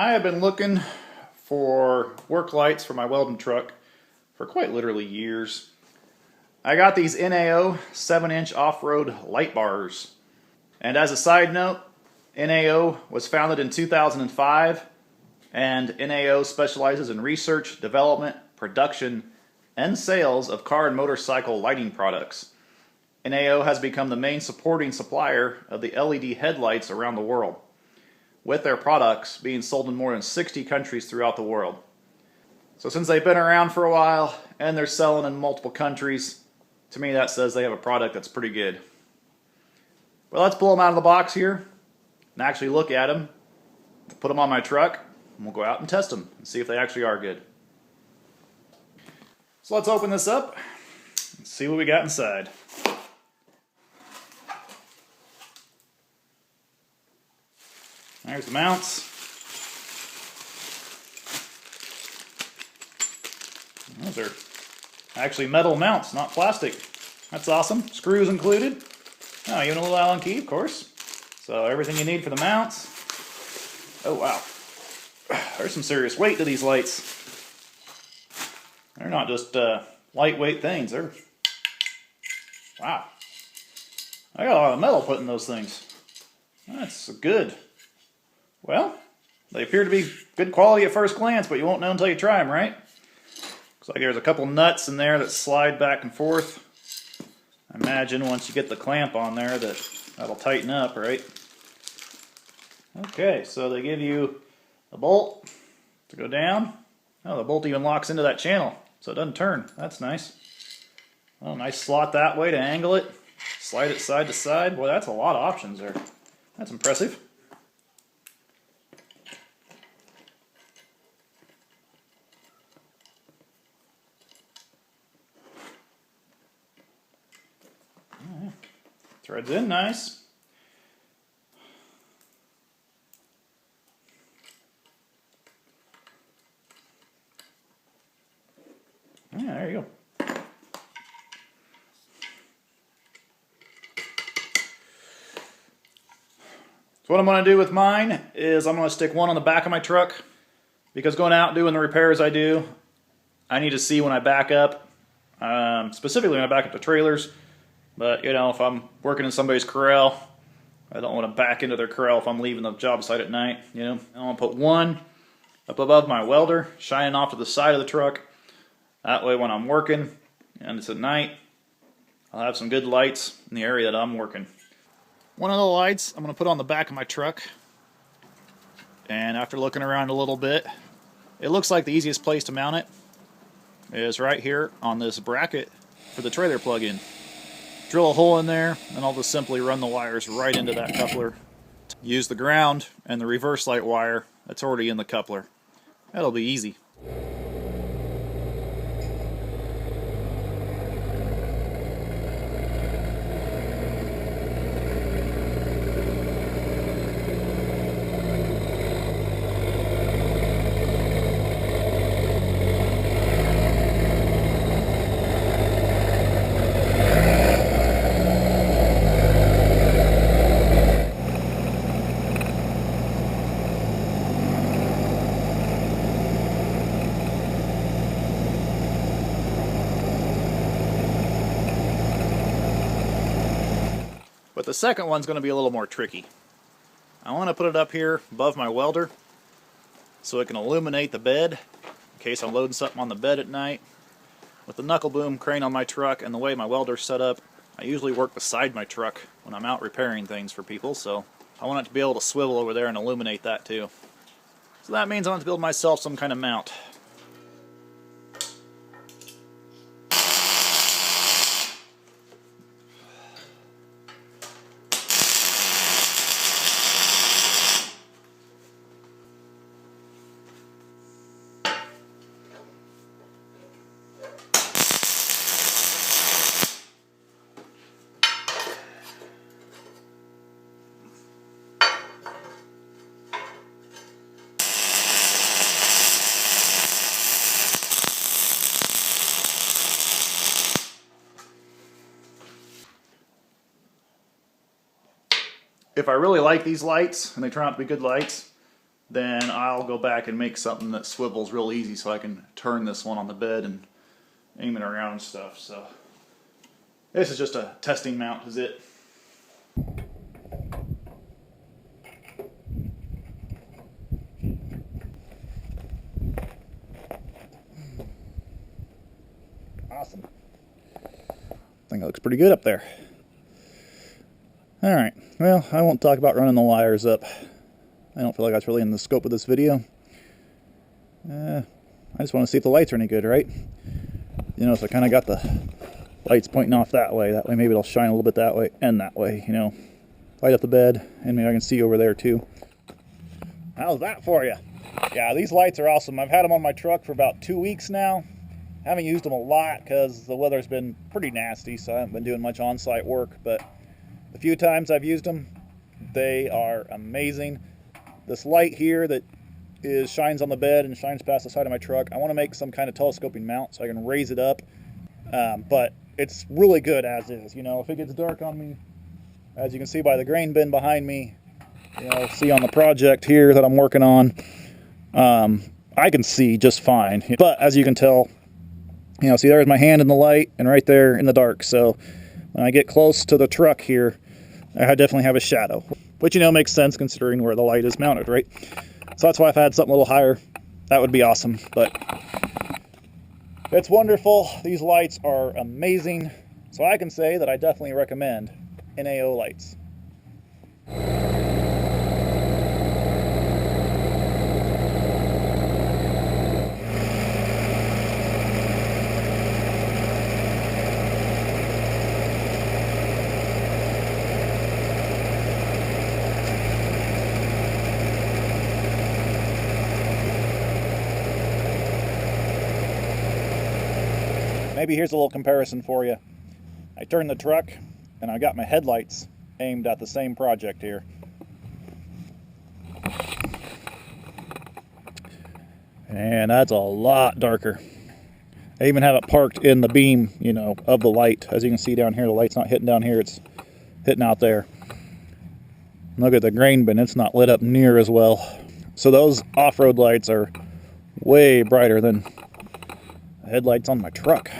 I have been looking for work lights for my welding truck for quite literally years. I got these NAO 7-inch off-road light bars. And as a side note, NAO was founded in 2005, and NAO specializes in research, development, production, and sales of car and motorcycle lighting products. NAO has become the main supporting supplier of the LED headlights around the world, with their products being sold in more than 60 countries throughout the world. So since they've been around for a while and they're selling in multiple countries, to me that says they have a product that's pretty good. Well, let's pull them out of the box here and actually look at them, put them on my truck, and we'll go out and test them and see if they actually are good. So let's open this up and see what we got inside. There's the mounts. Those are actually metal mounts, not plastic. That's awesome. Screws included. Oh, even a little Allen key, of course. So everything you need for the mounts. Oh, wow. There's some serious weight to these lights. They're not just lightweight things. They're... Wow. I got a lot of metal put in those things. That's good. Well, they appear to be good quality at first glance, but you won't know until you try them, right? Looks like there's a couple nuts in there that slide back and forth. I imagine once you get the clamp on there that'll tighten up, right? Okay, so they give you a bolt to go down. Oh, the bolt even locks into that channel, so it doesn't turn. That's nice. Oh, nice slot that way to angle it. Slide it side to side. Boy, that's a lot of options there. That's impressive. Threads in nice. Yeah, there you go. So what I'm going to do with mine is I'm going to stick one on the back of my truck, because going out doing the repairs I do, I need to see when I back up, specifically when I back up the trailers. But, you know, if I'm working in somebody's corral, I don't want to back into their corral if I'm leaving the job site at night, you know. I want to put one up above my welder, shining off to the side of the truck. That way when I'm working and it's at night, I'll have some good lights in the area that I'm working. One of the lights I'm going to put on the back of my truck. And after looking around a little bit, it looks like the easiest place to mount it is right here on this bracket for the trailer plug-in. Drill a hole in there, and I'll just simply run the wires right into that coupler. Use the ground and the reverse light wire that's already in the coupler. That'll be easy. But the second one's going to be a little more tricky. I want to put it up here above my welder so it can illuminate the bed in case I'm loading something on the bed at night. With the knuckle boom crane on my truck and the way my welder's set up, I usually work beside my truck when I'm out repairing things for people, so I want it to be able to swivel over there and illuminate that too. So that means I want to build myself some kind of mount. If I really like these lights, and they turn out to be good lights, then I'll go back and make something that swivels real easy so I can turn this one on the bed and aim it around and stuff. So this is just a testing mount, is it? Awesome. I think it looks pretty good up there. Alright, well, I won't talk about running the wires up. I don't feel like that's really in the scope of this video. I just want to see if the lights are any good, right? You know, so I kind of got the lights pointing off that way. That way maybe it'll shine a little bit that way and that way, you know. Light up the bed, and maybe I can see over there too. How's that for you? Yeah, these lights are awesome. I've had them on my truck for about 2 weeks now. Haven't used them a lot because the weather's been pretty nasty, so I haven't been doing much on-site work, but the few times I've used them, they are amazing. This light here that shines on the bed and shines past the side of my truck, I want to make some kind of telescoping mount so I can raise it up, but it's really good as is. You know, if it gets dark on me, as you can see by the grain bin behind me, you know, see on the project here that I'm working on, I can see just fine. But as you can tell, you know, see there's my hand in the light and right there in the dark. So when I get close to the truck here, I definitely have a shadow, which, you know, makes sense considering where the light is mounted, right? So that's why if I had something a little higher, that would be awesome. But it's wonderful. These lights are amazing. So I can say that I definitely recommend NAO lights. Maybe here's a little comparison for you. I turned the truck and I got my headlights aimed at the same project here. And that's a lot darker. I even have it parked in the beam, you know, of the light. As you can see down here, the light's not hitting down here, it's hitting out there. Look at the grain bin, it's not lit up near as well. So those off-road lights are way brighter than the headlights on my truck.